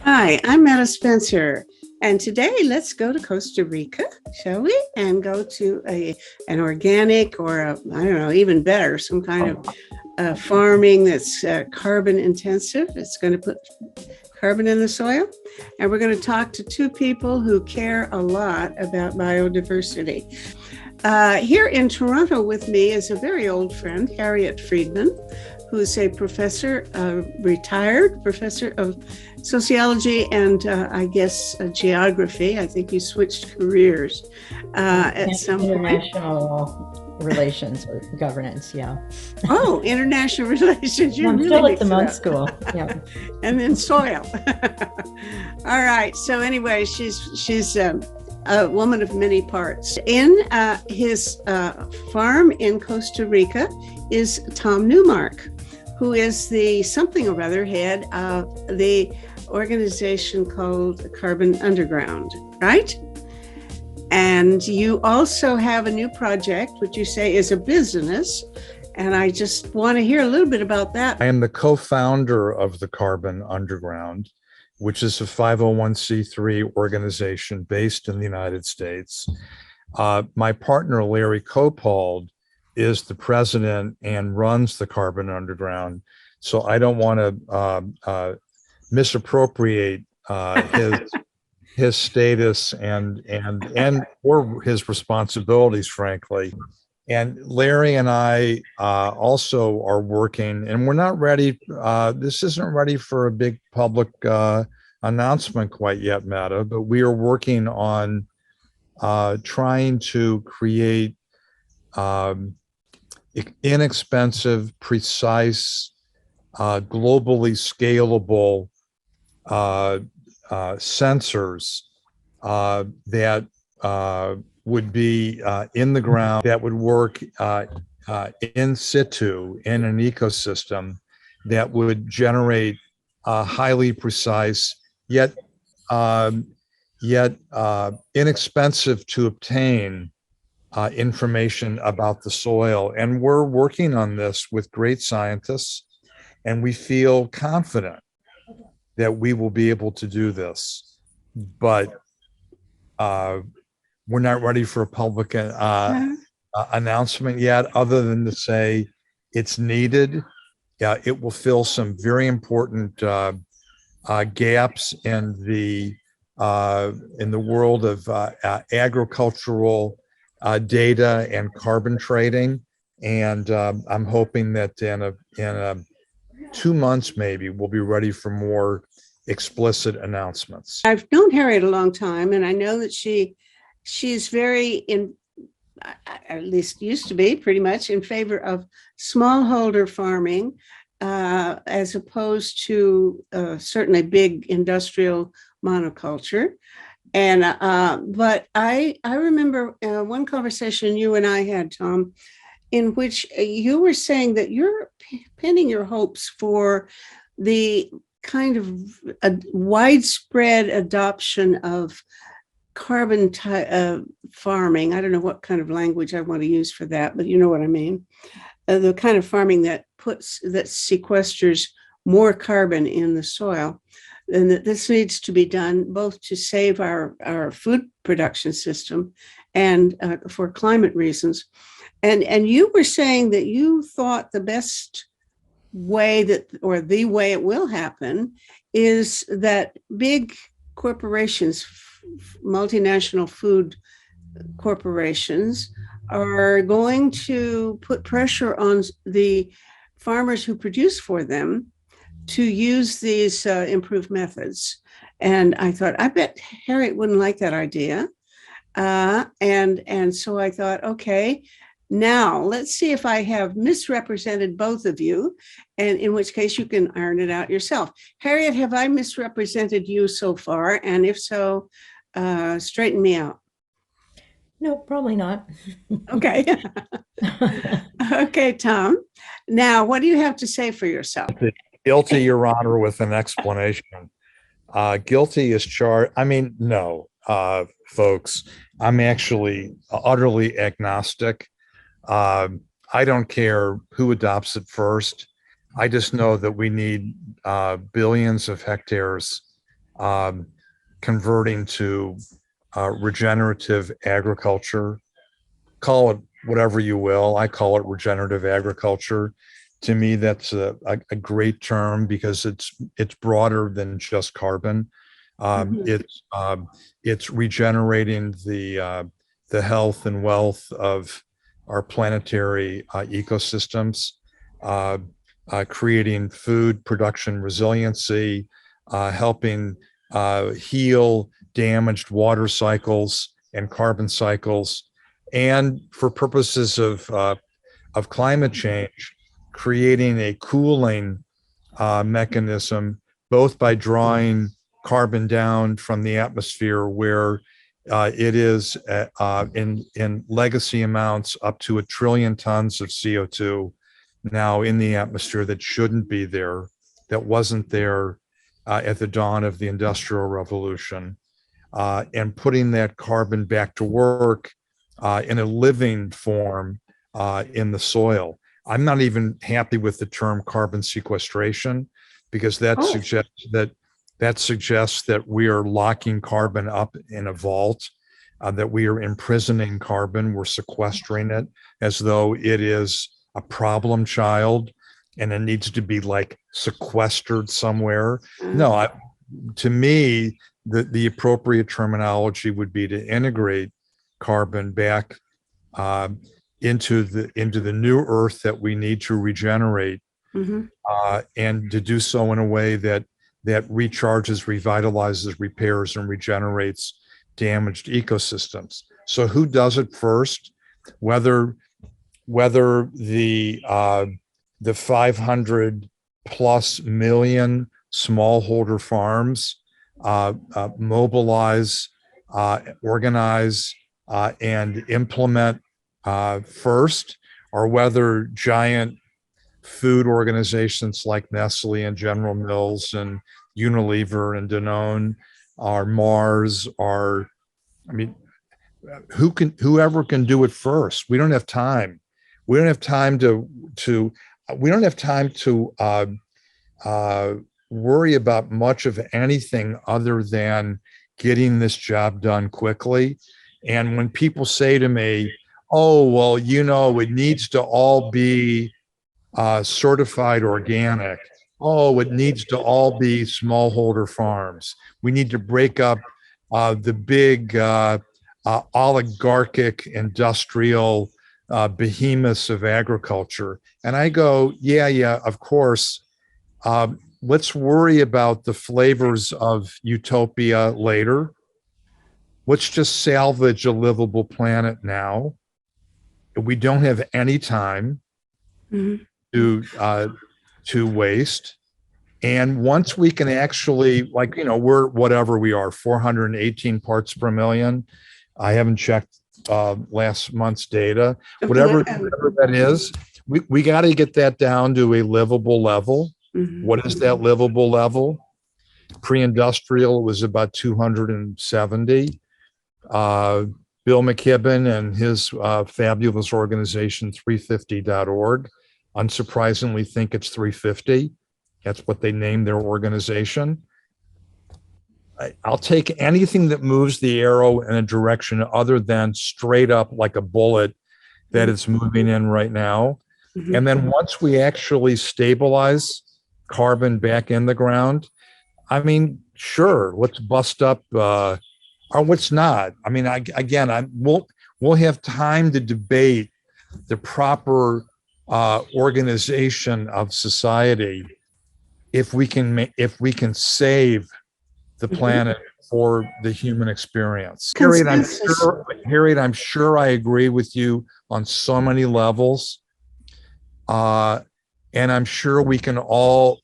Hi, I'm Meta Spencer, and today let's go to Costa Rica, shall we? And go to an organic or I don't know, even better, some kind of farming that's carbon intensive. It's going to put carbon in the soil. And we're going to talk to two people who care a lot about biodiversity. Here in Toronto with me is a very old friend, Harriet Friedman, who's a professor, retired professor of sociology and I guess geography. I think you switched careers at some point. International relations or governance, yeah. Oh, international relations. I'm really still at the monk school. Yeah. And then soil. All right. So anyway, she's a woman of many parts. In his farm in Costa Rica is Tom Newmark, who is the something or other head of the organization called Carbon Underground, right? And you also have a new project, which you say is a business. And I just want to hear a little bit about that. I am the co-founder of the Carbon Underground, which is a 501c3 organization based in the United States. My partner, Larry Copold, is the president and runs the Carbon Underground. So I don't want to misappropriate his status and or his responsibilities, frankly. And Larry and I also are working, and we're not ready. This isn't ready for a big public announcement quite yet, Meta, but we are working on trying to create inexpensive, precise, globally scalable sensors that would be in the ground, that would work in situ in an ecosystem, that would generate highly precise yet inexpensive to obtain information about the soil. And we're working on this with great scientists, and we feel confident that we will be able to do this. But we're not ready for a public announcement yet, other than to say it's needed. It will fill some very important gaps in the world of agricultural data and carbon trading. And I'm hoping that in 2 months, maybe, we'll be ready for more explicit announcements. I've known Harriet a long time, and I know that she's very at least used to be pretty much in favor of smallholder farming, as opposed to certainly big industrial monoculture. And but I remember one conversation you and I had, Tom, in which you were saying that you're pinning your hopes for the kind of a widespread adoption of carbon farming. I don't know what kind of language I want to use for that, but you know what I mean. The kind of farming that sequesters more carbon in the soil, and that this needs to be done both to save our food production system and for climate reasons. And you were saying that you thought the best way or the way it will happen is that big corporations, multinational food corporations, are going to put pressure on the farmers who produce for them to use these improved methods. And I thought, I bet Harriet wouldn't like that idea. And so I thought, okay, now let's see if I have misrepresented both of you, and in which case you can iron it out yourself. Harriet, have I misrepresented you so far? And if so, straighten me out. No, probably not. Okay. Okay, Tom. Now, what do you have to say for yourself? Guilty, Your Honor, with an explanation. Guilty is charged. I mean, no, folks, I'm actually utterly agnostic. I don't care who adopts it first. I just know that we need billions of hectares um, converting to regenerative agriculture. Call it whatever you will. I call it regenerative agriculture. To me, that's a great term because it's broader than just carbon. It's regenerating the health and wealth of our planetary ecosystems, uh, creating food production resiliency, helping heal damaged water cycles and carbon cycles, and for purposes of climate change, creating a cooling mechanism, both by drawing carbon down from the atmosphere where it is in legacy amounts up to 1 trillion tons of CO2 now in the atmosphere that shouldn't be there, that wasn't there at the dawn of the Industrial Revolution, and putting that carbon back to work in a living form in the soil. I'm not even happy with the term carbon sequestration because that suggests that we are locking carbon up in a vault, that we are imprisoning carbon, we're sequestering it as though it is a problem child and it needs to be like sequestered somewhere. No, to me, the appropriate terminology would be to integrate carbon back into the new earth that we need to regenerate, and to do so in a way that recharges, revitalizes, repairs, and regenerates damaged ecosystems. So who does it first? Whether the 500 plus million smallholder farms mobilize, organize, and implement first, or whether giant food organizations like Nestle and General Mills and Unilever and Danone or Mars or, I mean, whoever can do it first. We don't have time. We don't have time to worry about much of anything other than getting this job done quickly. And when people say to me, oh, well, it needs to all be certified organic. Oh, it needs to all be smallholder farms. We need to break up the big oligarchic industrial behemoths of agriculture. And I go, yeah, of course. Let's worry about the flavors of utopia later. Let's just salvage a livable planet now. We don't have any time to waste. And once we can actually, we're whatever we are, 418 parts per million. I haven't checked last month's data. Whatever that is, we got to get that down to a livable level. What is that livable level? Pre-industrial, it was about 270. Bill McKibben and his fabulous organization, 350.org, unsurprisingly think it's 350. That's what they named their organization. I'll take anything that moves the arrow in a direction other than straight up like a bullet that it's moving in right now. And then once we actually stabilize carbon back in the ground, I mean, sure, let's bust up or what's not. I mean, we'll have time to debate the proper organization of society if we can save the planet for the human experience. Harriet, I'm sure I agree with you on so many levels. And I'm sure we can all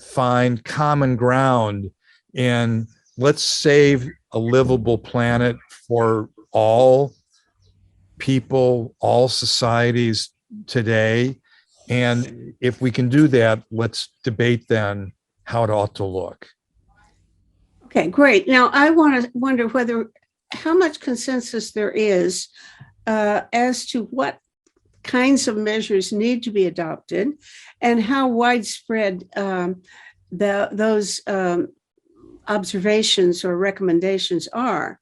find common ground in let's save a livable planet for all people, all societies today. And if we can do that, let's debate then how it ought to look. Okay, great. Now I wonder how much consensus there is as to what kinds of measures need to be adopted and how widespread those observations or recommendations are.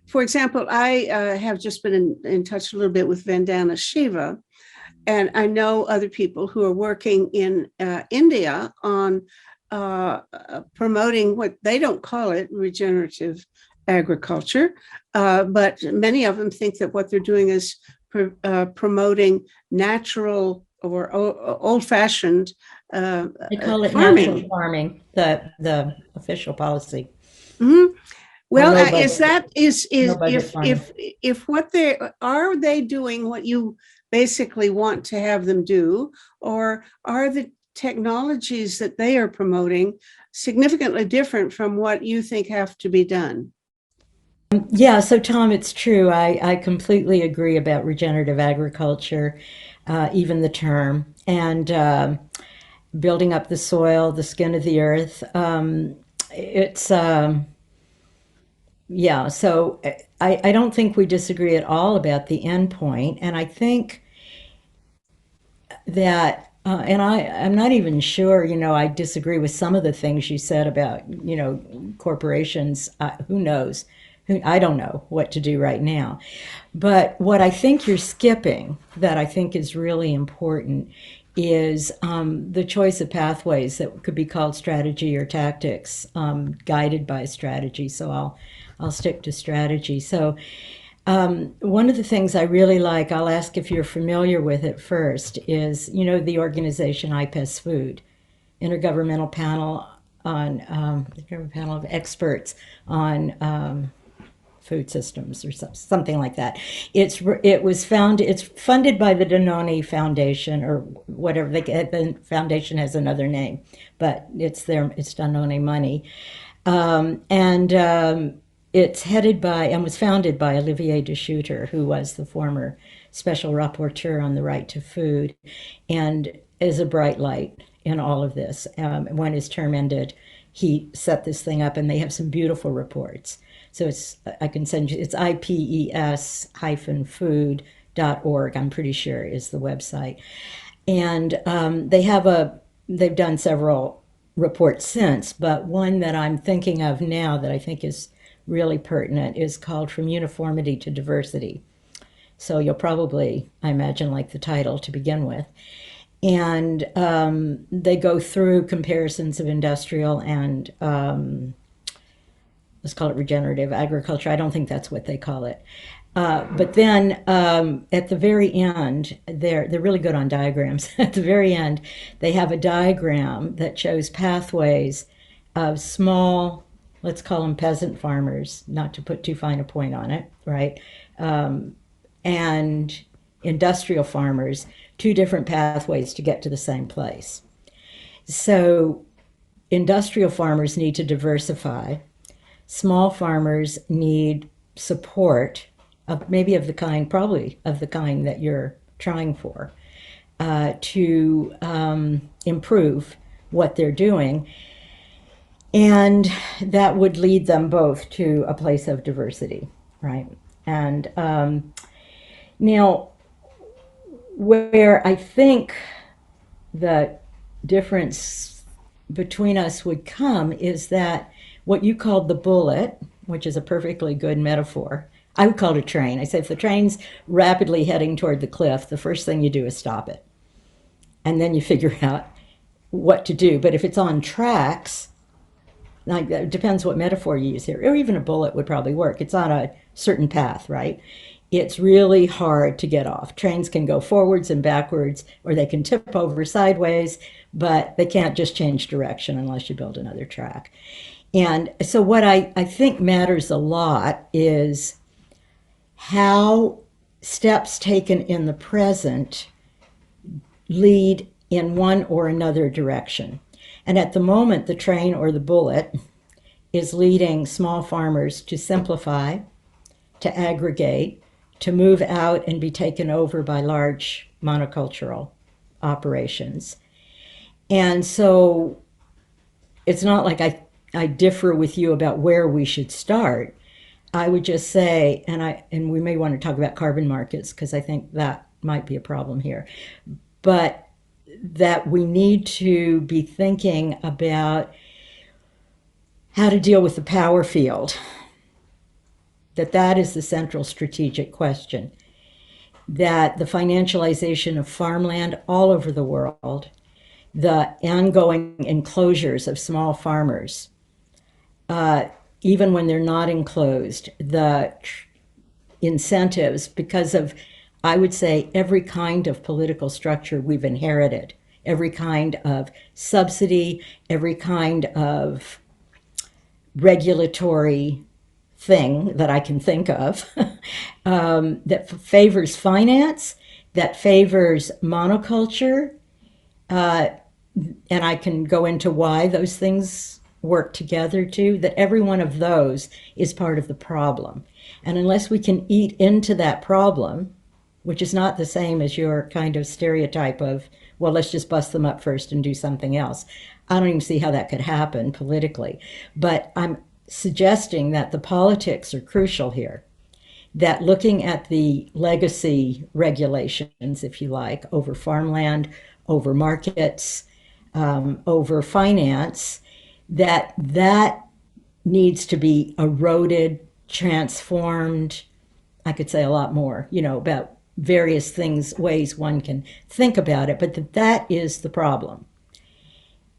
For example, I have just been in touch a little bit with Vandana Shiva, and I know other people who are working in India on promoting what they don't call it regenerative agriculture, but many of them think that what they're doing is promoting natural or old-fashioned They call it farming. natural farming, the official policy. Mhm. Or Well, no is budget, that no is budget farming. if what they are they doing what you basically want to have them do, or are the technologies that they are promoting significantly different from what you think have to be done? Yeah, so Tom, it's true. I completely agree about regenerative agriculture, even the term, and building up the soil, the skin of the earth. It's Yeah, so I don't think we disagree at all about the end point, and I think that and I'm not even sure, I disagree with some of the things you said about, corporations. Who knows? I don't know what to do right now. But what I think you're skipping that I think is really important is the choice of pathways that could be called strategy or tactics, guided by strategy. So I'll stick to strategy. So one of the things I really like, I'll ask if you're familiar with it first, is the organization IPES Food, Intergovernmental Panel on panel of experts on food systems or something like that. It's funded by the Danone Foundation or whatever. The foundation has another name, but it's Danone money, and it's headed by and was founded by Olivier de Schutter, who was the former special rapporteur on the right to food, and is a bright light in all of this. When his term ended, he set this thing up, and they have some beautiful reports. So I can send you, it's IPES-food.org, I'm pretty sure is the website. And they've done several reports since, but one that I'm thinking of now that I think is really pertinent is called From Uniformity to Diversity. So you'll probably, I imagine, like the title to begin with. And they go through comparisons of industrial and let's call it regenerative agriculture. I don't think that's what they call it. But then at the very end, they're really good on diagrams. At the very end, they have a diagram that shows pathways of small, let's call them peasant farmers, not to put too fine a point on it, right? And industrial farmers, two different pathways to get to the same place. So industrial farmers need to diversify. Small farmers need support maybe probably of the kind that you're trying for, to improve what they're doing. And that would lead them both to a place of diversity, right? And now, where I think the difference between us would come is that what you called the bullet, which is a perfectly good metaphor, I would call it a train. I say if the train's rapidly heading toward the cliff, the first thing you do is stop it. And then you figure out what to do. But if it's on tracks, like it depends what metaphor you use here, or even a bullet would probably work. It's on a certain path, right? It's really hard to get off. Trains can go forwards and backwards, or they can tip over sideways, but they can't just change direction unless you build another track. And so what I think matters a lot is how steps taken in the present lead in one or another direction. And at the moment, the train or the bullet is leading small farmers to simplify, to aggregate, to move out and be taken over by large monocultural operations. And so it's not like I differ with you about where we should start. I would just say, and we may want to talk about carbon markets because I think that might be a problem here, but that we need to be thinking about how to deal with the power field, that is the central strategic question, that the financialization of farmland all over the world, the ongoing enclosures of small farmers, even when they're not enclosed, the incentives, because of, I would say, every kind of political structure we've inherited, every kind of subsidy, every kind of regulatory thing that I can think of that favors finance, that favors monoculture, and I can go into why those things work together too, that every one of those is part of the problem. And unless we can eat into that problem, which is not the same as your kind of stereotype of, well, let's just bust them up first and do something else. I don't even see how that could happen politically. But I'm suggesting that the politics are crucial here, that looking at the legacy regulations, if you like, over farmland, over markets, over finance, that needs to be eroded, transformed. I could say a lot more, about various things, ways one can think about it, but that is the problem.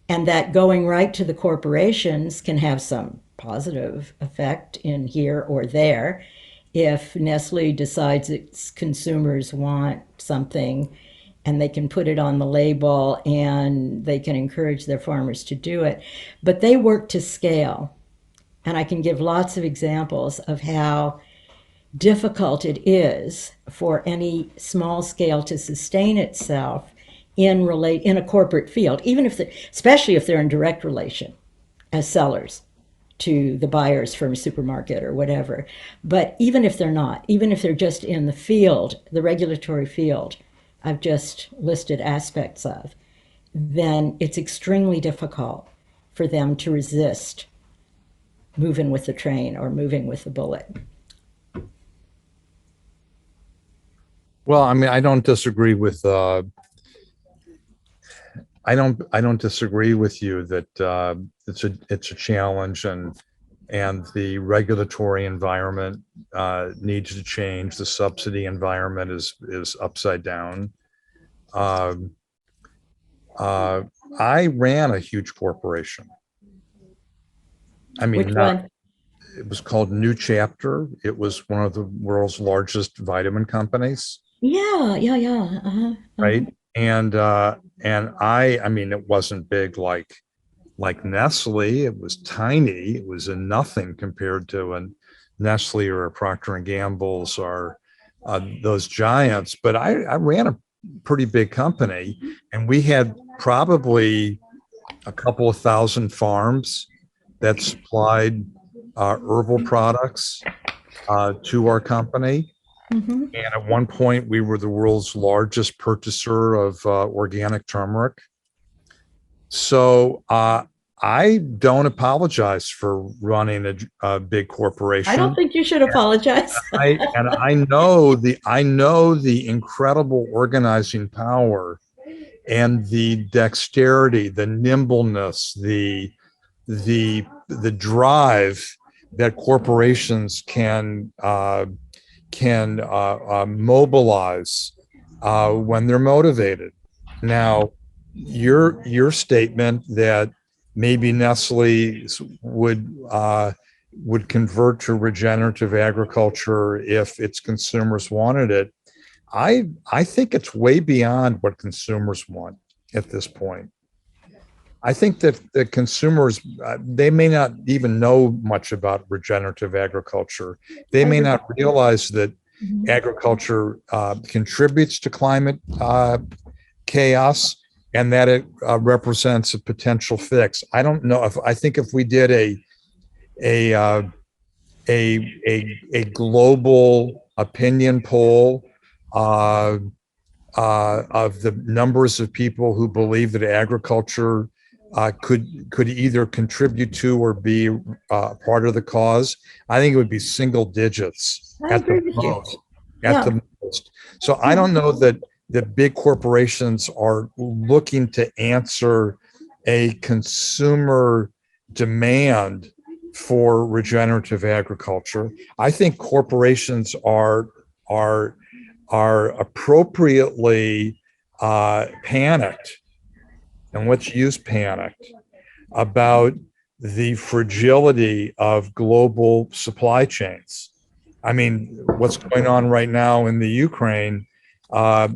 And that going right to the corporations can have some positive effect in here or there. If Nestle decides its consumers want something and they can put it on the label and they can encourage their farmers to do it, but they work to scale. And I can give lots of examples of how difficult it is for any small scale to sustain itself in a corporate field, even if especially if they're in direct relation as sellers to the buyers from a supermarket or whatever. But even if they're not, even if they're just in the field, the regulatory field I've just listed aspects of, then it's extremely difficult for them to resist moving with the train or moving with the bullet. Well, I mean, I don't disagree with I don't disagree with you that it's a challenge, and the regulatory environment needs to change. The subsidy environment is upside down. I ran a huge corporation. I mean, Which one? It was called New Chapter. It was one of the world's largest vitamin companies. Yeah. Uh-huh. Right. And I mean, it wasn't big like Nestle. It was tiny. It was a nothing compared to a Nestle or a Procter and Gamble's or those giants. But I ran a pretty big company, and we had probably a couple of thousand farms that supplied herbal products to our company. Mm-hmm. And at one point, we were the world's largest purchaser of organic turmeric. So I don't apologize for running a big corporation. I don't think you should apologize. I know the incredible organizing power and the dexterity, the nimbleness, the drive that corporations can mobilize when they're motivated. Now, your statement that maybe Nestle would convert to regenerative agriculture if its consumers wanted it, I think it's way beyond what consumers want at this point. I think that the consumers, they may not even know much about regenerative agriculture. They may not realize that agriculture contributes to climate chaos and that it represents a potential fix. I don't know I think if we did a global opinion poll of the numbers of people who believe that agriculture could either contribute to or be part of the cause, I think it would be single digits at the most. At the most. So I don't know that the big corporations are looking to answer a consumer demand for regenerative agriculture. I think corporations are appropriately panicked, and let's use panicked, about the fragility of global supply chains. I mean, what's going on right now in the Ukraine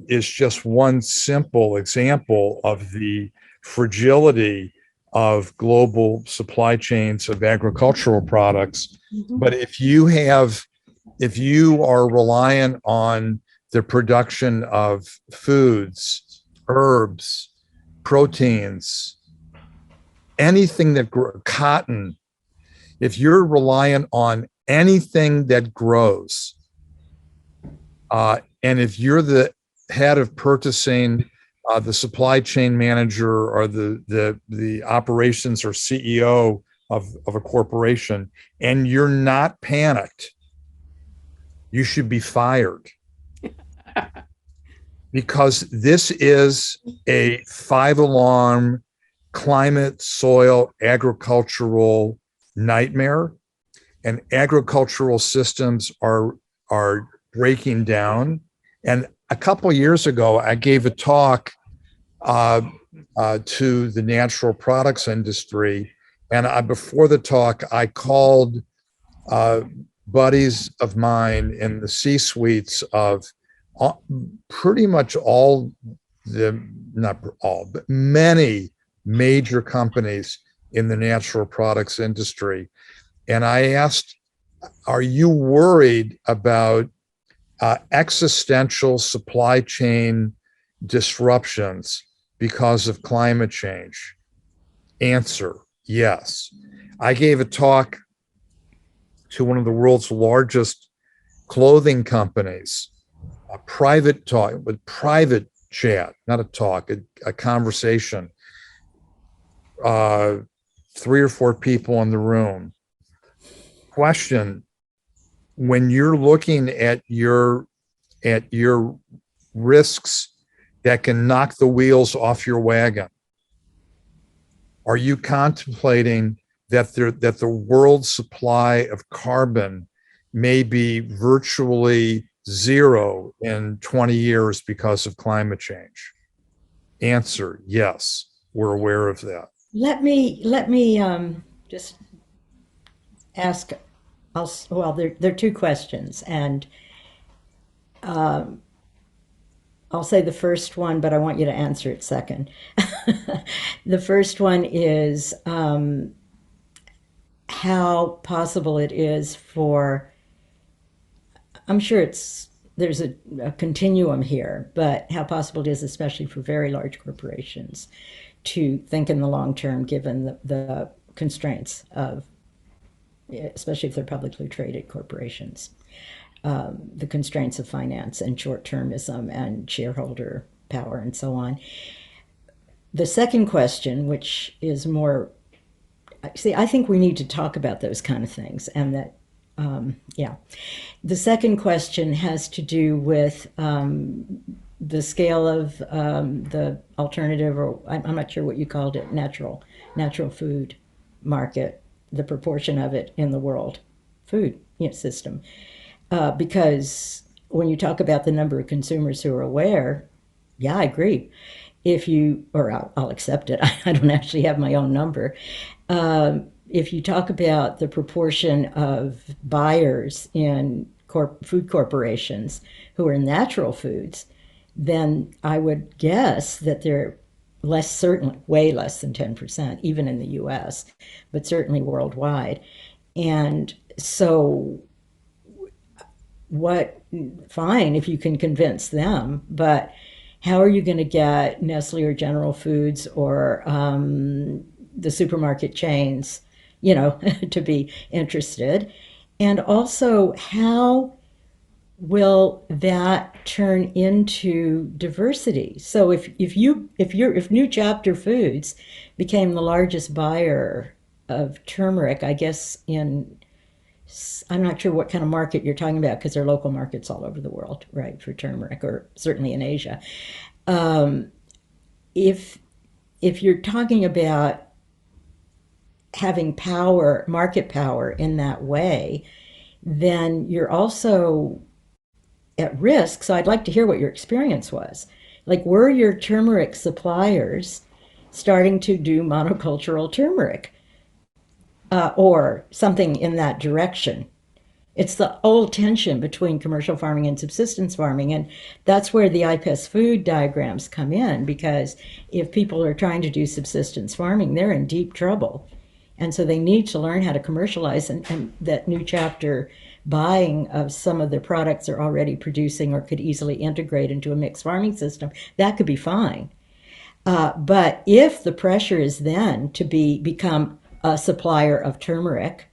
is just one simple example of the fragility of global supply chains of agricultural products. But if you are reliant on the production of foods, herbs, proteins, anything that cotton, if you're reliant on anything that grows, and if you're the head of purchasing, the supply chain manager, or the operations or CEO of a corporation, and you're not panicked, you should be fired. Because this is a 5-alarm climate, soil, agricultural nightmare, and agricultural systems are breaking down. And a couple of years ago, I gave a talk to the natural products industry, and before the talk, I called buddies of mine in the C-suites of pretty much all not all, but many major companies in the natural products industry. And I asked, are you worried about existential supply chain disruptions because of climate change? Answer, yes. I gave a talk to one of the world's largest clothing companies, a private talk with private chat, not a talk, a conversation. 3 or 4 people in the room. Question: when you're looking at your risks that can knock the wheels off your wagon, are you contemplating that the world's supply of carbon may be virtually zero in 20 years because of climate change? Answer, yes, we're aware of that. Let me just ask. Well, there are 2 questions, and I'll say the first one, but I want you to answer it second. The first one is how possible it is for, I'm sure there's a continuum here, but how possible it is, especially for very large corporations, to think in the long term, given the constraints of, especially if they're publicly traded corporations, the constraints of finance and short-termism and shareholder power and so on. The second question, which is more, see, I think we need to talk about those kind of things, and that, yeah. The second question has to do with the scale of the alternative, or I'm not sure what you called it, natural food market, the proportion of it in the world food system. Because when you talk about the number of consumers who are aware, yeah, I agree. If you, or I'll accept it, I don't actually have my own number. If you talk about the proportion of buyers in food corporations who are natural foods, then I would guess that they're certainly way less than 10%, even in the US, but certainly worldwide. And so fine if you can convince them, but how are you going to get Nestle or General Foods or the supermarket chains, to be interested? And also, how will that turn into diversity? So if New Chapter Foods became the largest buyer of turmeric, I guess I'm not sure what kind of market you're talking about, because there are local markets all over the world, right, for turmeric, or certainly in Asia. If you're talking about having power, market power in that way, then you're also at risk. So I'd like to hear what your experience was. Like, were your turmeric suppliers starting to do monocultural turmeric or something in that direction? It's the old tension between commercial farming and subsistence farming. And that's where the IPES food diagrams come in, because if people are trying to do subsistence farming, they're in deep trouble. And so they need to learn how to commercialize, and that new chapter buying of some of the products they're already producing or could easily integrate into a mixed farming system, that could be fine. But if the pressure is then to become a supplier of turmeric,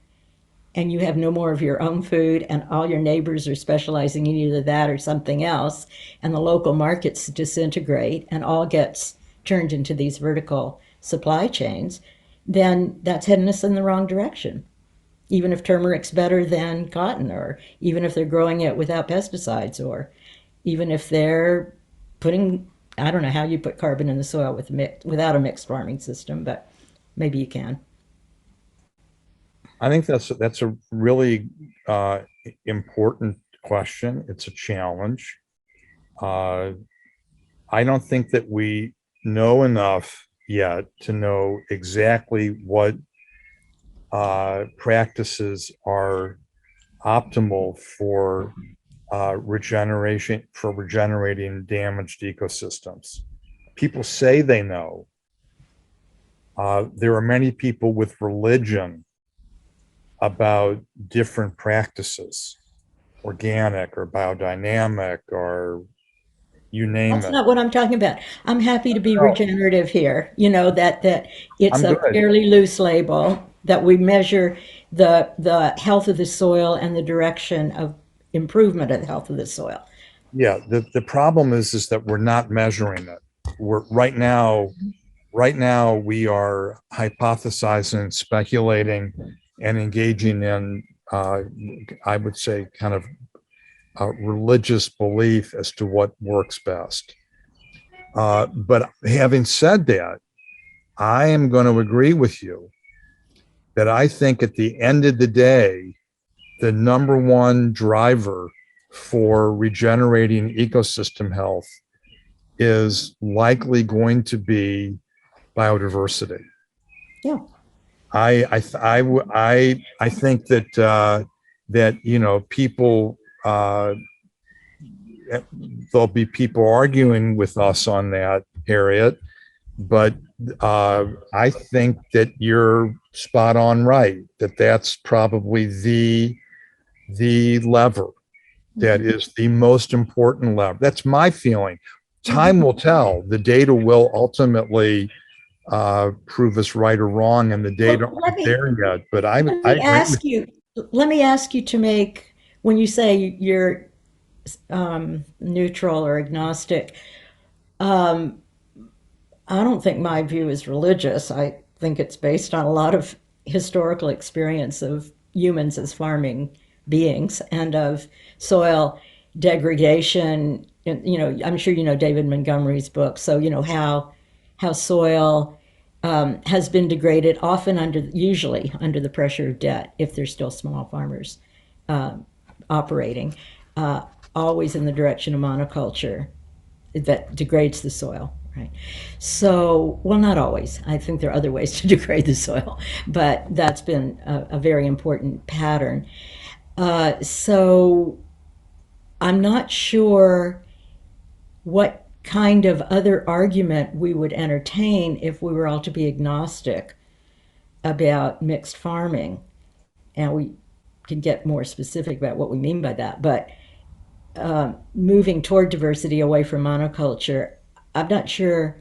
and you have no more of your own food, and all your neighbors are specializing in either that or something else, and the local markets disintegrate and all gets turned into these vertical supply chains, then that's heading us in the wrong direction. Even if turmeric's better than cotton, or even if they're growing it without pesticides, or even if they're putting, I don't know how you put carbon in the soil without a mixed farming system, but maybe you can. I think that's a really important question. It's a challenge. Uh, I don't think that we know enough yet to know exactly what practices are optimal for regenerating damaged ecosystems. People say they know. There are many people with religion about different practices, organic or biodynamic, or you name That's it. not what I'm talking about. I'm happy to be regenerative here. You know, that it's I'm a good. fairly loose label, that we measure the health of the soil and the direction of improvement of the health of the soil. Yeah, the problem is that we're not measuring it. We're right now we are hypothesizing, speculating, and engaging in I would say kind of religious belief as to what works best. But having said that, I am going to agree with you that I think at the end of the day, the number one driver for regenerating ecosystem health is likely going to be biodiversity. Yeah. I think that people there'll be people arguing with us on that, Harriet, but I think that you're spot on right, that that's probably the lever that is the most important lever. That's my feeling. Time will tell. The data will ultimately prove us right or wrong, and the data Well, aren't there yet. But I let me agree with ask you. Let me ask you to make, when you say you're neutral or agnostic. Um, I don't think my view is religious. I think it's based on a lot of historical experience of humans as farming beings and of soil degradation. You know, I'm sure you know David Montgomery's book. So you know how soil has been degraded, often usually under the pressure of debt, if there's still small farmers operating, uh, always in the direction of monoculture that degrades the soil, right? So, well, not always. I think there are other ways to degrade the soil, but that's been a very important pattern. So, I'm not sure what kind of other argument we would entertain if we were all to be agnostic about mixed farming. And we can get more specific about what we mean by that. But moving toward diversity away from monoculture, I'm not sure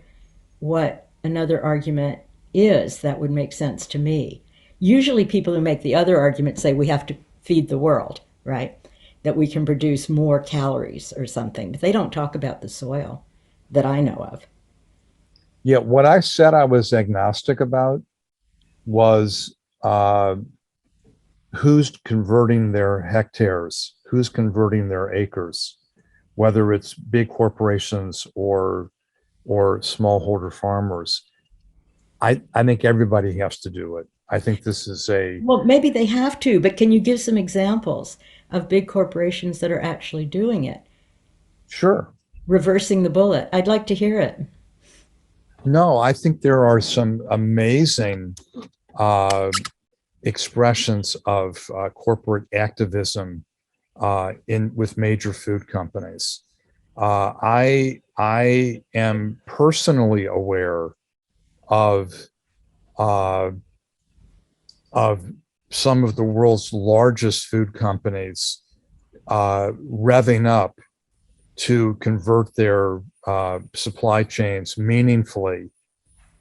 what another argument is that would make sense to me. Usually, people who make the other argument say we have to feed the world, right? That we can produce more calories or something, but they don't talk about the soil that I know of. Yeah, what I said I was agnostic about was who's converting their hectares, who's converting their acres, whether it's big corporations or smallholder farmers. I think everybody has to do it. I think this is a Well, maybe they have to, but can you give some examples of big corporations that are actually doing it, sure. reversing the bullet? I'd like to hear it. No, I think there are some amazing uh, expressions of corporate activism in with major food companies. I am personally aware of uh, of some of the world's largest food companies revving up to convert their supply chains meaningfully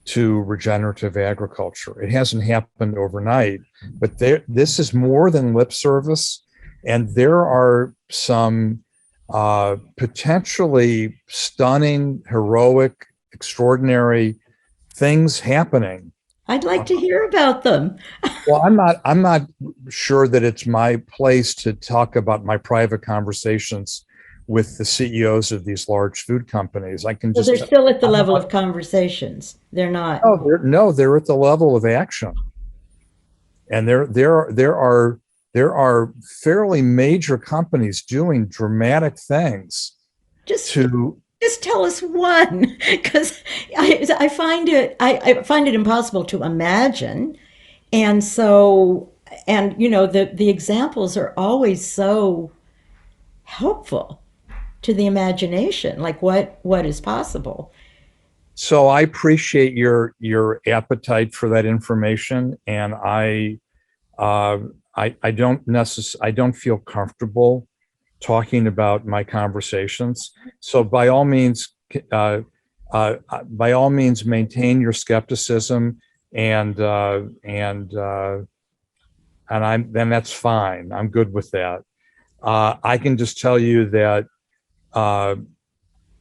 to regenerative agriculture. It hasn't happened overnight, but this is more than lip service. And there are some potentially stunning, heroic, extraordinary things happening. I'd like to hear about them. Well, I'm not sure that it's my place to talk about my private conversations with the CEOs of these large food companies. I can So they're just still at the level of conversations. They're not. they're at the level of action. And there are fairly major companies doing dramatic things Just to just tell us one, because I find it impossible to imagine, and so and the examples are always so helpful to the imagination, like what is possible. so I appreciate your appetite for that information, and uh, I don't feel comfortable talking about my conversations. So uh, by all means, maintain your skepticism, and I'm then that's fine. I'm good with that. I can just tell you uh,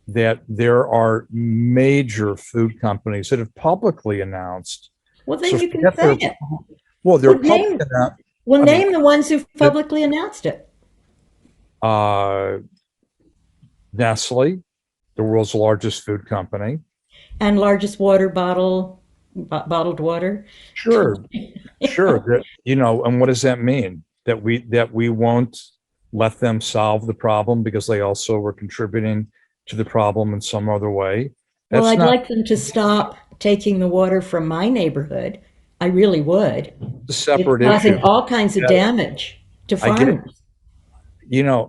that there are major food companies that have publicly announced. Well, So then you can forget say their it. well, they're Well, public. I mean, name the ones who've that publicly announced it. uh, Nestle, the world's largest food company. And largest water bottled water. Sure, sure. And what does that mean? That we won't let them solve the problem because they also were contributing to the problem in some other way? Well, That's I'd not like them to stop taking the water from my neighborhood. I really would. a It's separate issue. causing all kinds of Yeah, damage to I get, farmers.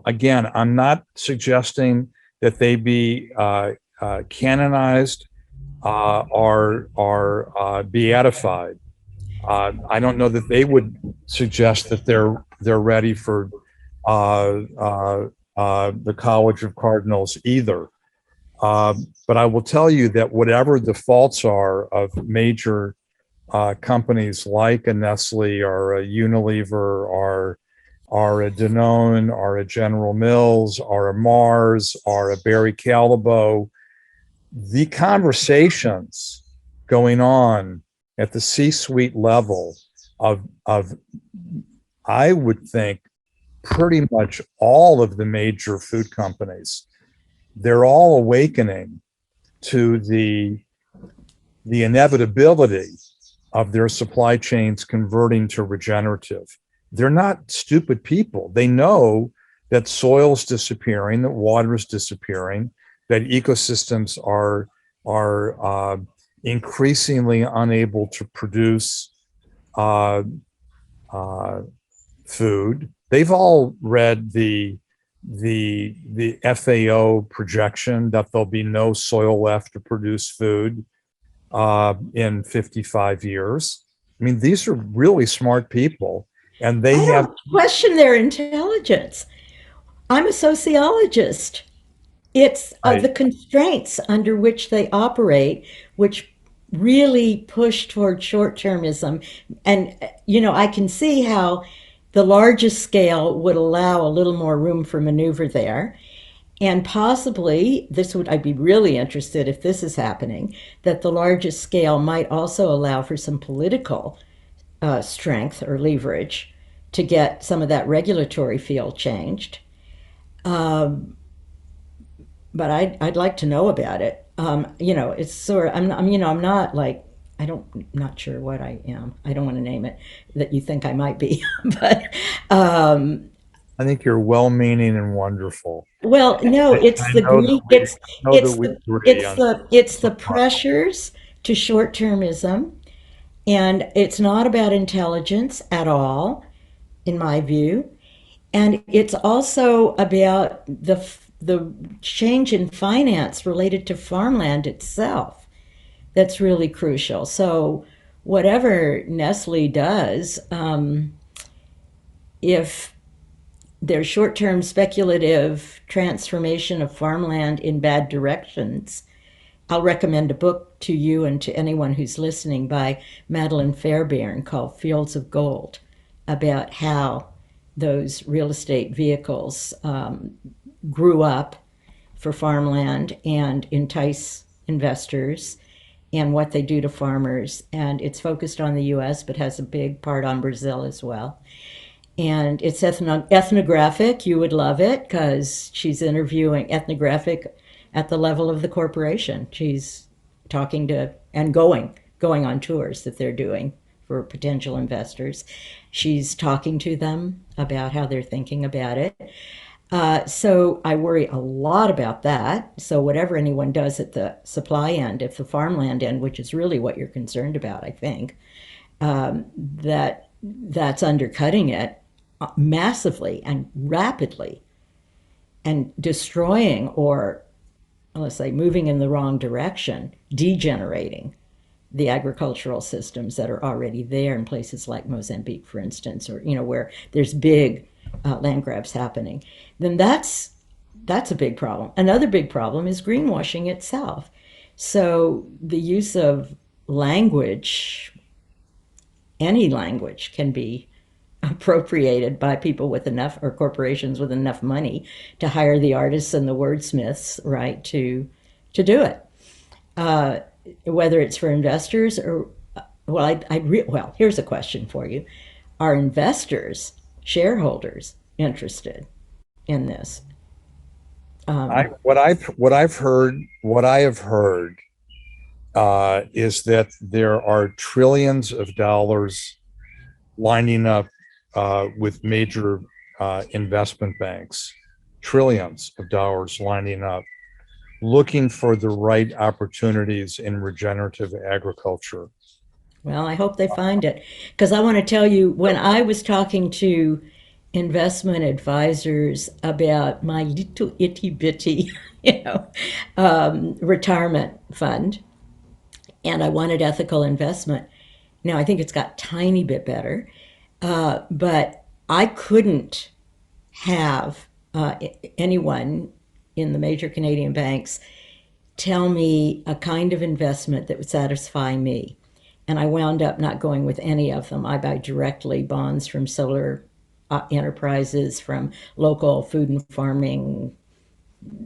again, I'm not suggesting that they be canonized or beatified. I don't know that they would suggest that they're ready for the College of Cardinals either. But I will tell you that whatever the faults are of major companies like a Nestle or a Unilever or a Danone or a General Mills or a Mars or a Barry Callebaut, the conversations going on at the C-suite level of I would think pretty much all of the major food companies, they're all awakening to the inevitability of their supply chains converting to regenerative. They're not stupid people. They know that soil's disappearing, that water is disappearing, that ecosystems are increasingly unable to produce uh, uh, food. They've all read the FAO projection that there'll be no soil left to produce food in 55 years. I mean, these are really smart people, and they I have. don't question their intelligence. I'm a sociologist. It's I, the constraints under which they operate, which really push toward short termism. And, I can see how the largest scale would allow a little more room for maneuver there. And possibly, I'd be really interested if this is happening, that the largest scale might also allow for some political strength or leverage to get some of that regulatory field changed. Um, but I'd like to know about it. It's sort of, I'm not like not sure what I am. I don't want to name it that you think I might be, but I think you're well-meaning and wonderful. well, no, it's I the know that greed. we know that we agree on It's the some part. pressures to short-termism, and it's not about intelligence at all, in my view. And it's also about the change in finance related to farmland itself that's really crucial. So whatever Nestle does, if there's short-term speculative transformation of farmland in bad directions, I'll recommend a book to you and to anyone who's listening by Madeline Fairbairn called Fields of Gold, about how those real estate vehicles grew up for farmland and entice investors, and what they do to farmers. And it's focused on the US, but has a big part on Brazil as well. And it's ethnographic. You would love it because she's interviewing ethnographic at the level of the corporation. She's talking to and going on tours that they're doing for potential investors. She's talking to them about how they're thinking about it. So I worry a lot about that. So whatever anyone does at the supply end, if the farmland end, which is really what you're concerned about, I think, that's undercutting it massively and rapidly and destroying, or let's say moving in the wrong direction, degenerating the agricultural systems that are already there in places like Mozambique, for instance, or where there's big land grabs happening, then that's a big problem. Another big problem is greenwashing itself. So the use of language, any language, can be appropriated by people with enough, or corporations with enough money to hire the artists and the wordsmiths, right, to do it. Whether it's for investors or, well, here's a question for you: are investors, shareholders, interested in this? What I have heard is that there are trillions of dollars lining up with major investment banks, trillions of dollars lining up, looking for the right opportunities in regenerative agriculture. Well, I hope they find it, because I want to tell you, when I was talking to investment advisors about my little itty bitty, retirement fund, and I wanted ethical investment. Now I think it's got a tiny bit better, but I couldn't have anyone in the major Canadian banks tell me a kind of investment that would satisfy me. And I wound up not going with any of them. I buy directly bonds from solar enterprises, from local food and farming,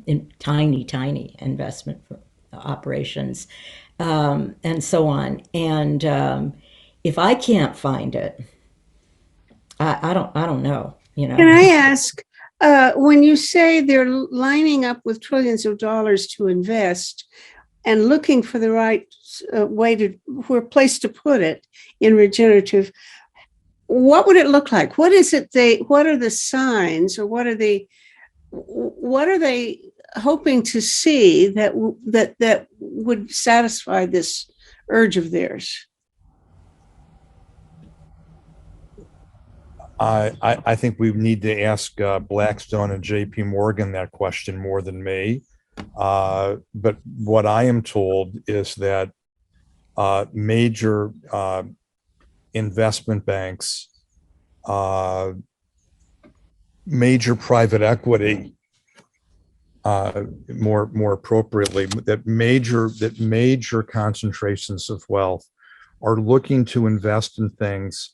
in tiny investment operations, and so on. And if I can't find it, I don't know. Can I ask, when you say they're lining up with trillions of dollars to invest and looking for the right place to put it in regenerative, what would it look like? What are the signs, or what are they hoping to see that would satisfy this urge of theirs? I think we need to ask Blackstone and JP Morgan that question more than me. But what I am told is that major investment banks, major private equity, more appropriately, that major concentrations of wealth are looking to invest in things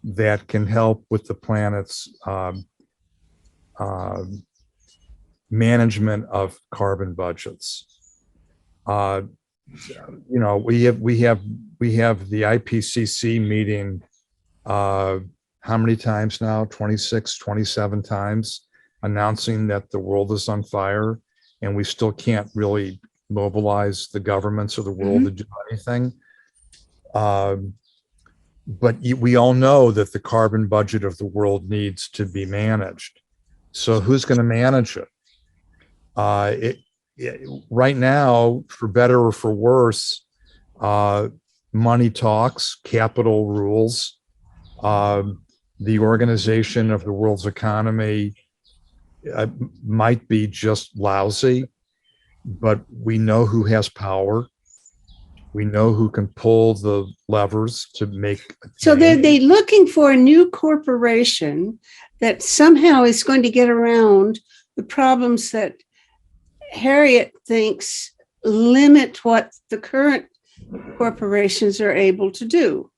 that can help with the planet's management of carbon budgets. We have the IPCC meeting how many times now? 26, 27 times, announcing that the world is on fire, and we still can't really mobilize the governments of the world to do anything. But we all know that the carbon budget of the world needs to be managed. So who's going to manage it? Right now, for better or for worse, money talks, capital rules. The organization of the world's economy might be just lousy, but we know who has power. We know who can pull the levers to make a So change. they're looking for a new corporation that somehow is going to get around the problems that Harriet thinks limit what the current corporations are able to do.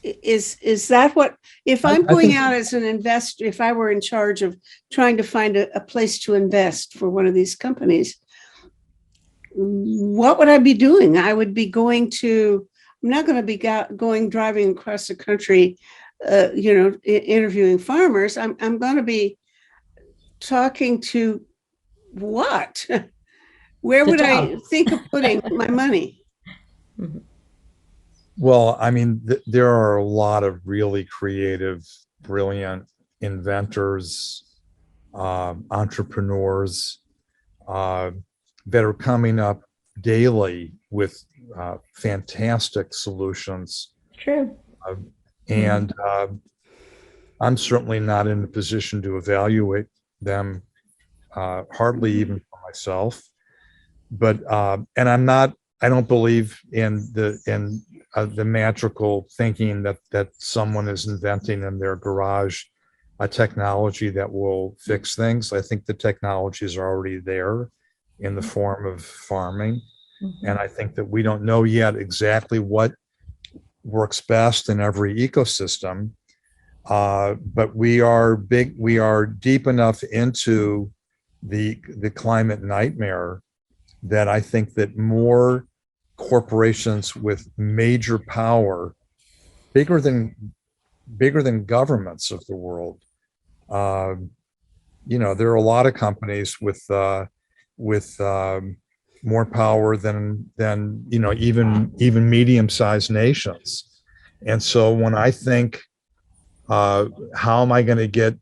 Is that what, if I'm going out as an investor, if I were in charge of trying to find a place to invest for one of these companies, what would I be doing? I would be I'm not going to be driving across the country, interviewing farmers. I'm going to be talking to what? Where would I think of putting my money? Well, I mean, there are a lot of really creative, brilliant inventors, entrepreneurs that are coming up daily with fantastic solutions. True. And I'm certainly not in a position to evaluate them, hardly even for myself. But and I don't believe in the magical thinking that someone is inventing in their garage a technology that will fix things. I think the technologies are already there in the form of farming. And I think that we don't know yet exactly what works best in every ecosystem. But we are deep enough into the climate nightmare that I think that more corporations with major power, bigger than governments of the world. There are a lot of companies with more power than even medium-sized nations. And so when I think, how am I going to get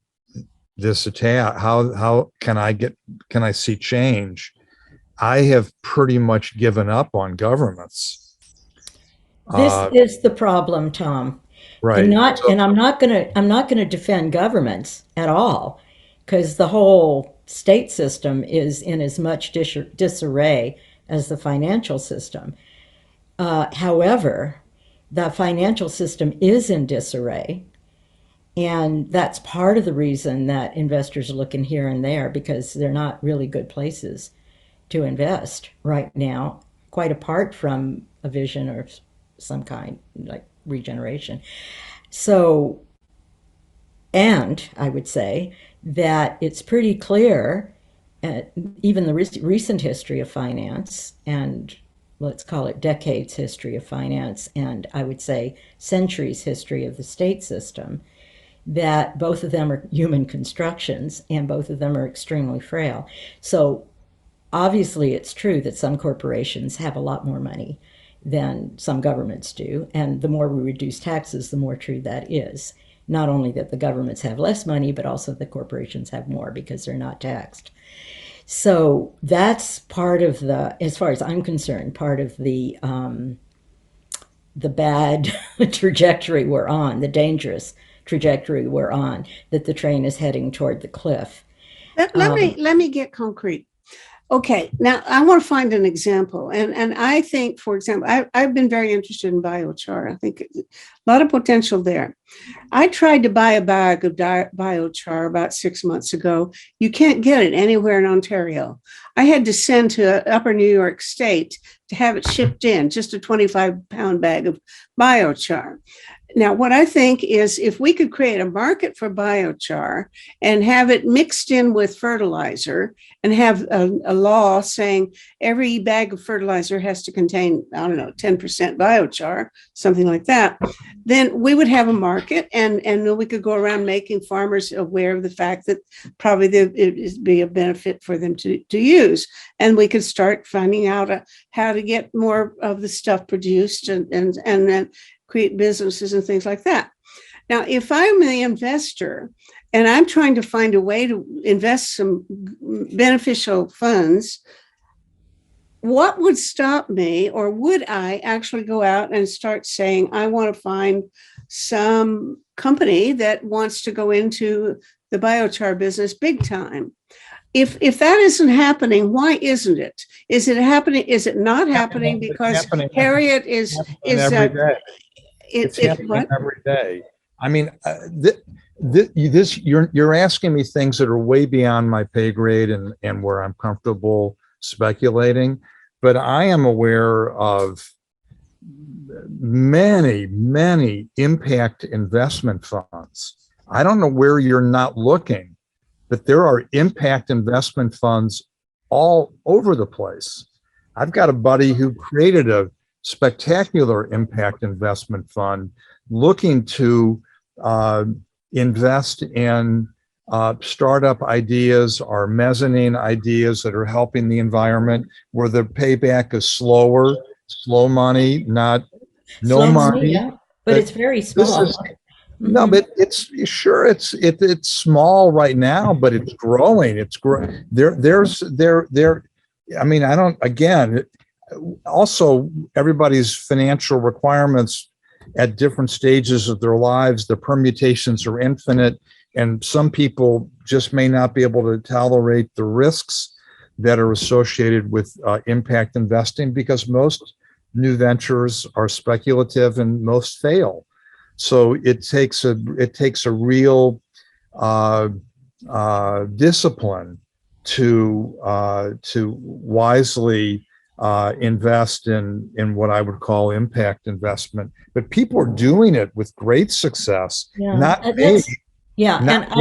this attack? How can I see change? I have pretty much given up on governments. This is the problem, Tom. Right. And I'm not gonna defend governments at all, because the whole state system is in as much disarray as the financial system. However, the financial system is in disarray, and that's part of the reason that investors are looking here and there, because they're not really good places to invest right now, quite apart from a vision or some kind like regeneration. So, and I would say that it's pretty clear, even the recent history of finance, and let's call it decades history of finance, and I would say centuries history of the state system, that both of them are human constructions and both of them are extremely frail. So obviously, it's true that some corporations have a lot more money than some governments do. And the more we reduce taxes, the more true that is. Not only that the governments have less money, but also the corporations have more because they're not taxed. So that's part of as far as I'm concerned, part of the bad trajectory we're on, the dangerous trajectory we're on, that the train is heading toward the cliff. Let me get concrete. Okay, now I want to find an example. And I think, for example, I've been very interested in biochar. I think a lot of potential there. I tried to buy a bag of biochar about 6 months ago. You can't get it anywhere in Ontario. I had to send to Upper New York State to have it shipped in, just a 25-pound bag of biochar. Now, what I think is if we could create a market for biochar and have it mixed in with fertilizer and have a law saying every bag of fertilizer has to contain, I don't know, 10% biochar, something like that, then we would have a market, and then we could go around making farmers aware of the fact that probably it would be a benefit for them to use. And we could start finding out how to get more of the stuff produced and then create businesses and things like that. Now, if I'm the investor and I'm trying to find a way to invest some beneficial funds, what would stop me, or would I actually go out and start saying, I want to find some company that wants to go into the biochar business big time? If that isn't happening, why isn't it? Is it happening? Is it not happening because Harriet is every day. It's happening every day. I mean, you're asking me things that are way beyond my pay grade and where I'm comfortable speculating, but I am aware of many impact investment funds. I don't know where you're not looking, but there are impact investment funds all over the place. I've got a buddy who created a spectacular impact investment fund looking to invest in startup ideas or mezzanine ideas that are helping the environment, where the payback is slow money, not no Slow money. yeah, but it's very small. No, but it's small right now, but it's growing. I mean, I don't, again, also everybody's financial requirements at different stages of their lives, the permutations are infinite, and some people just may not be able to tolerate the risks that are associated with impact investing, because most new ventures are speculative and most fail. So it takes a real discipline to wisely invest in what I would call impact investment. But people are doing it with great success. Yeah, not me. Yeah, not and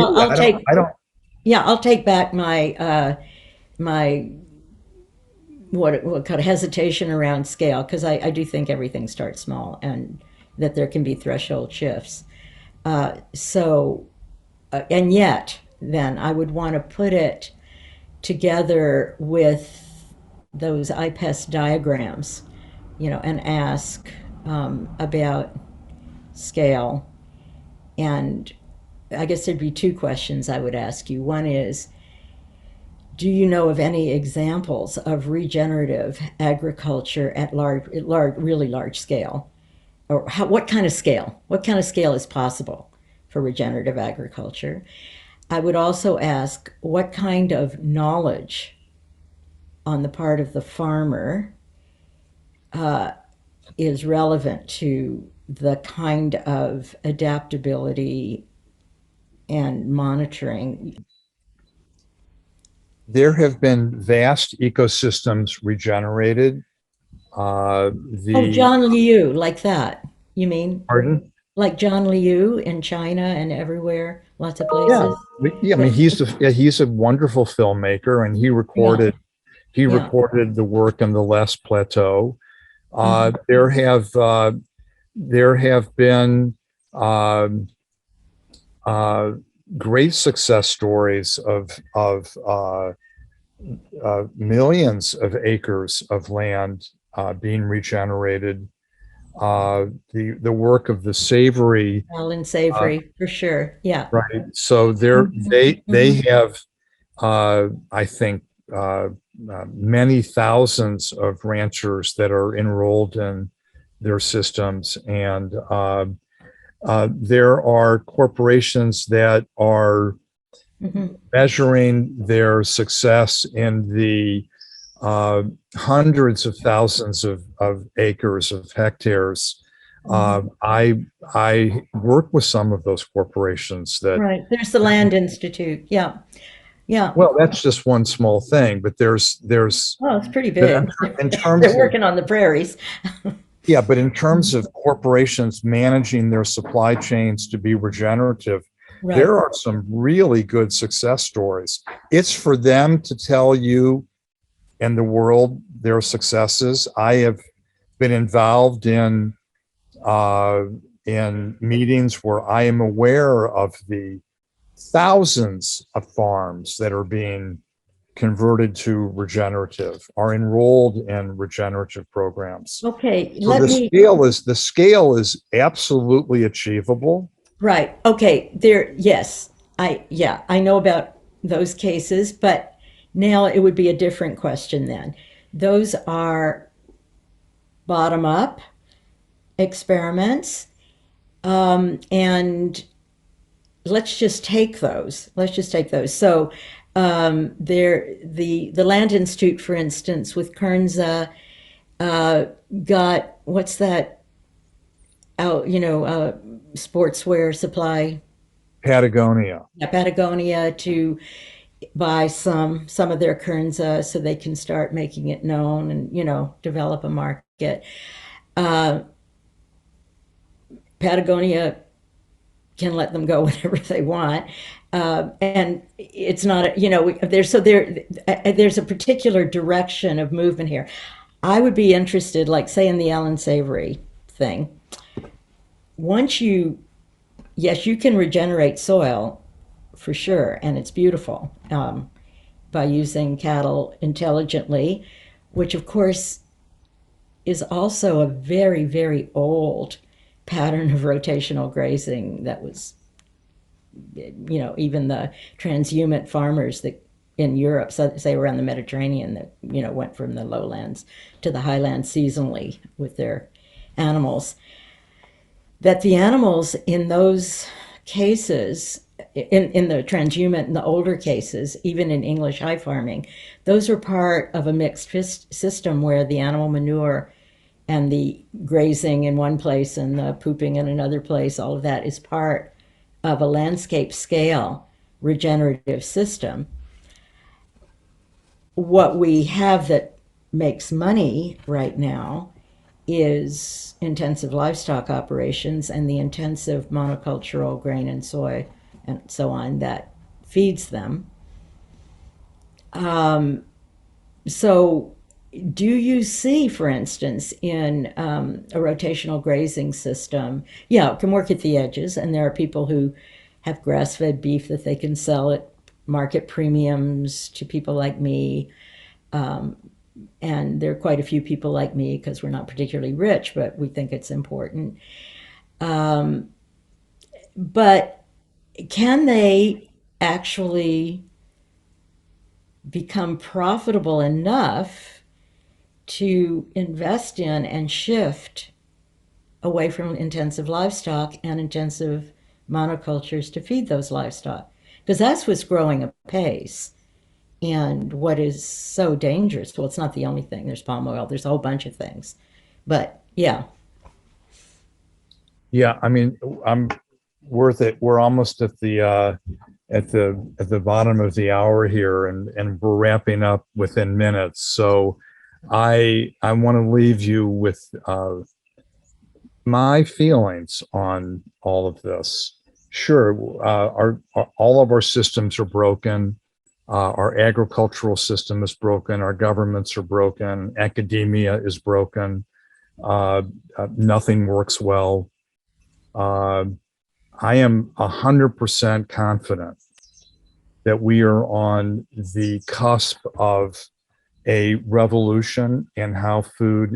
me. I'll take back my my what kind of hesitation around scale, because I do think everything starts small and that there can be threshold shifts. And yet, then I would want to put it together with those IPES diagrams, and ask about scale. And I guess there'd be two questions I would ask you. One is, do you know of any examples of regenerative agriculture at really large scale? Or what kind of scale? What kind of scale is possible for regenerative agriculture? I would also ask what kind of knowledge on the part of the farmer is relevant to the kind of adaptability and monitoring. There have been vast ecosystems regenerated. John Liu, like that, you mean? Pardon? Like John Liu in China and everywhere, lots of places. Yeah. I mean, he's a wonderful filmmaker, and he recorded the work on the Les Plateau. There have been great success stories of millions of acres of land being regenerated. The work of the Savory, Alan Savory, for sure. Yeah. right. So they have, I think, many thousands of ranchers that are enrolled in their systems, and there are corporations that are measuring their success in the hundreds of thousands of acres, of hectares. I work with some of those corporations that. Right. There's the Land Institute. Yeah. Yeah. Well, that's just one small thing, but there's. Oh, it's pretty big. In terms They're working on the prairies. Yeah, but in terms of corporations managing their supply chains to be regenerative, Right. there are some really good success stories. It's for them to tell you and the world their successes. I have been involved in meetings where I am aware of the thousands of farms that are being converted to regenerative, are enrolled in regenerative programs. Okay, So the scale is absolutely achievable. right. Okay, yes. I know about those cases, but now it would be a different question then. Those are bottom up experiments, and let's just take those. Let's just take those. So, the Land Institute, for instance, with Kernza, got what's that out? Sportswear supply. Patagonia. Yeah, Patagonia to buy some of their Kernza so they can start making it known and develop a market. Uh, Patagonia can let them go whenever they want. And it's not, there's a particular direction of movement here. I would be interested, like say in the Alan Savory thing, once yes, you can regenerate soil for sure, and it's beautiful by using cattle intelligently, which of course is also a very, very old pattern of rotational grazing that was even the transhumant farmers that in Europe, so say around the Mediterranean, that went from the lowlands to the highlands seasonally with their animals. That the animals in those cases, in the transhumant and the older cases, even in English high farming, those are part of a mixed system where the animal manure and the grazing in one place and the pooping in another place, all of that is part of a landscape scale regenerative system. What we have that makes money right now is intensive livestock operations and the intensive monocultural grain and soy and so on that feeds them. So do you see, for instance, in a rotational grazing system, yeah, it can work at the edges, and there are people who have grass-fed beef that they can sell at market premiums to people like me. And there are quite a few people like me because we're not particularly rich, but we think it's important. But can they actually become profitable enough to invest in and shift away from intensive livestock and intensive monocultures to feed those livestock? Because that's what's growing apace. And what is so dangerous, well, it's not the only thing. There's palm oil, there's a whole bunch of things. But yeah. Yeah, I mean, I'm worth it. We're almost at the bottom of the hour here, and we're wrapping up within minutes. So I want to leave you with my feelings on all of this. Sure, all of our systems are broken. Our agricultural system is broken. Our governments are broken. Academia is broken. Nothing works well. I am 100% confident that we are on the cusp of a revolution in how food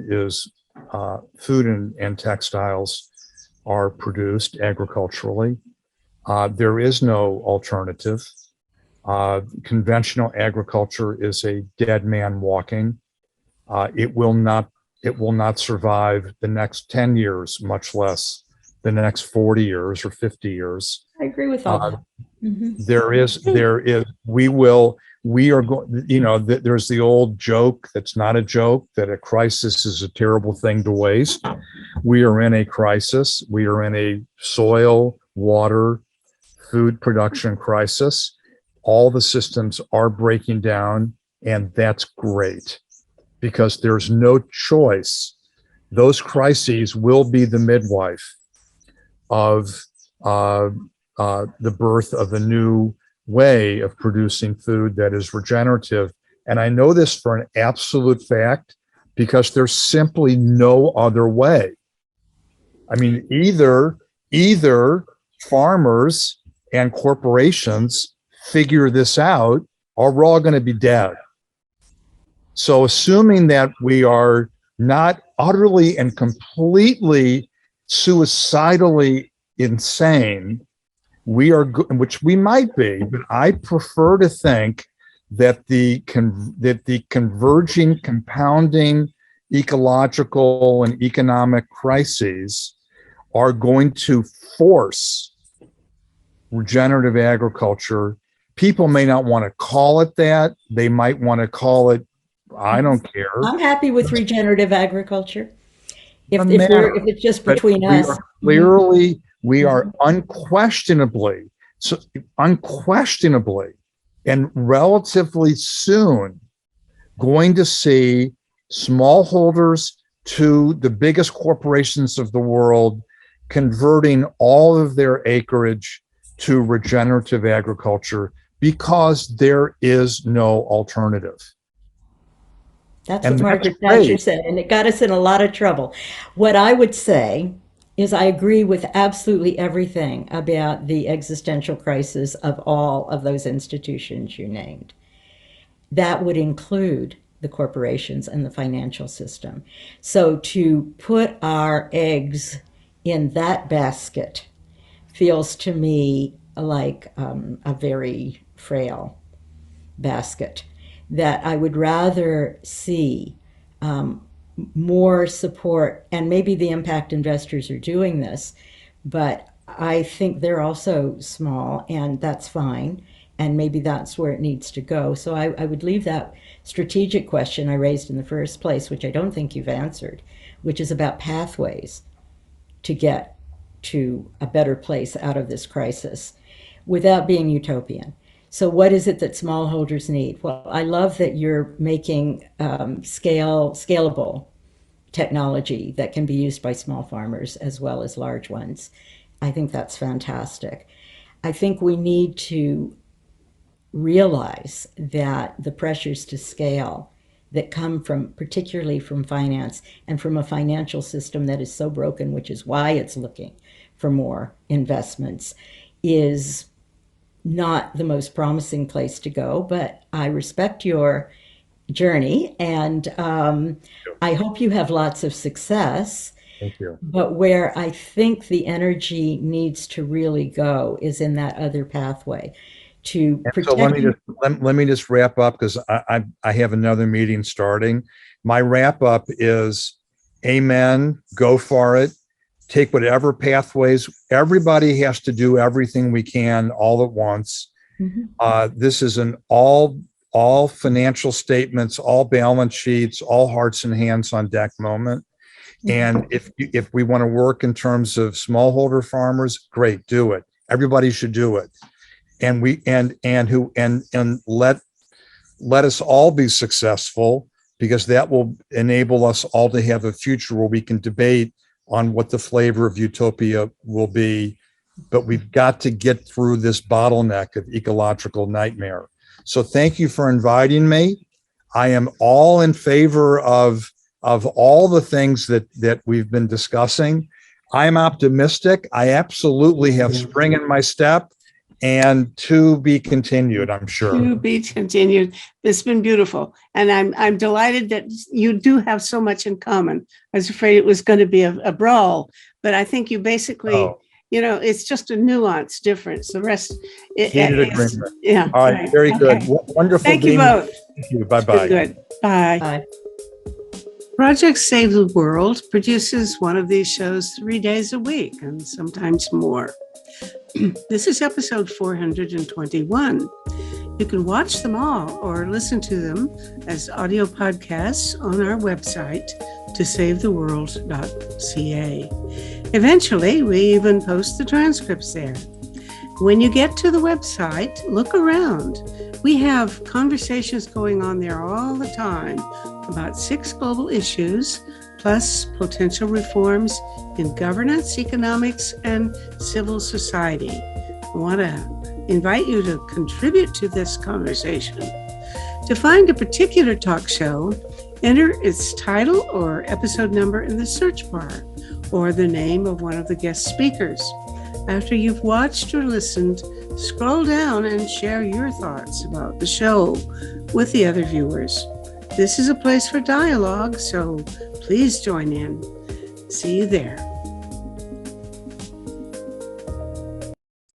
and textiles are produced agriculturally. There is no alternative. Conventional agriculture is a dead man walking. It will not survive the next 10 years, much less the next 40 years or 50 years. I agree with all that. We are going, there's the old joke that's not a joke, that a crisis is a terrible thing to waste. We are in a crisis. We are in a soil, water, food production crisis. All the systems are breaking down, and that's great, because there's no choice those crises will be the midwife of the birth of a new way of producing food that is regenerative. And I know this for an absolute fact because there's simply no other way. I mean, either farmers and corporations figure this out, or we're all going to be dead. So assuming that we are not utterly and completely suicidally insane, we are, which we might be, but I prefer to think that the converging, compounding ecological and economic crises are going to force regenerative agriculture. People may not want to call it that. They might want to call it, I don't care. I'm happy with regenerative agriculture. If it's just But between us. We are unquestionably and relatively soon going to see smallholders to the biggest corporations of the world converting all of their acreage to regenerative agriculture because there is no alternative. That's what Margaret Thatcher said, and it got us in a lot of trouble. What I would say is I agree with absolutely everything about the existential crisis of all of those institutions you named. That would include the corporations and the financial system. So to put our eggs in that basket feels to me like a very frail basket, that I would rather see more support, and maybe the impact investors are doing this, but I think they're also small, and that's fine, and maybe that's where it needs to go. So I would leave that strategic question I raised in the first place, which I don't think you've answered, which is about pathways to get to a better place out of this crisis without being utopian. So what is it that smallholders need? Well, I love that you're making scalable technology that can be used by small farmers as well as large ones. I think that's fantastic. I think we need to realize that the pressures to scale that come from, particularly from finance and from a financial system that is so broken, which is why it's looking for more investments, is not the most promising place to go. But I respect your journey, and I hope you have lots of success. Thank you. But where I think the energy needs to really go is in that other pathway to protect. So let me just wrap up, because I have another meeting starting. My wrap up is amen, go for it. Take whatever pathways. Everybody has to do everything we can all at once. Mm-hmm. This is an all financial statements, all balance sheets, all hearts and hands on deck moment. And if we want to work in terms of smallholder farmers, great, do it. Everybody should do it. And let us all be successful, because that will enable us all to have a future where we can debate on what the flavor of utopia will be. But we've got to get through this bottleneck of ecological nightmare. So thank you for inviting me. I am all in favor of all the things that we've been discussing. I'm optimistic. I absolutely have spring in my step, and to be continued, I'm sure. To be continued. It's been beautiful. And I'm delighted that you do have so much in common. I was afraid it was going to be a brawl, but I think you basically, it's just a nuance difference. The rest, yeah. All right. Very good. Wonderful. Thank you both. Thank you. Bye-bye. Good. Bye. Bye. Project Save the World produces one of these shows 3 days a week, and sometimes more. This is episode 421. You can watch them all or listen to them as audio podcasts on our website, tosavetheworld.ca. Eventually, we even post the transcripts there. When you get to the website, look around. We have conversations going on there all the time about 6 global issues, plus potential reforms in governance, economics, and civil society. I want to invite you to contribute to this conversation. To find a particular talk show, enter its title or episode number in the search bar, or the name of one of the guest speakers. After you've watched or listened, scroll down and share your thoughts about the show with the other viewers. This is a place for dialogue, so please join in. See you there.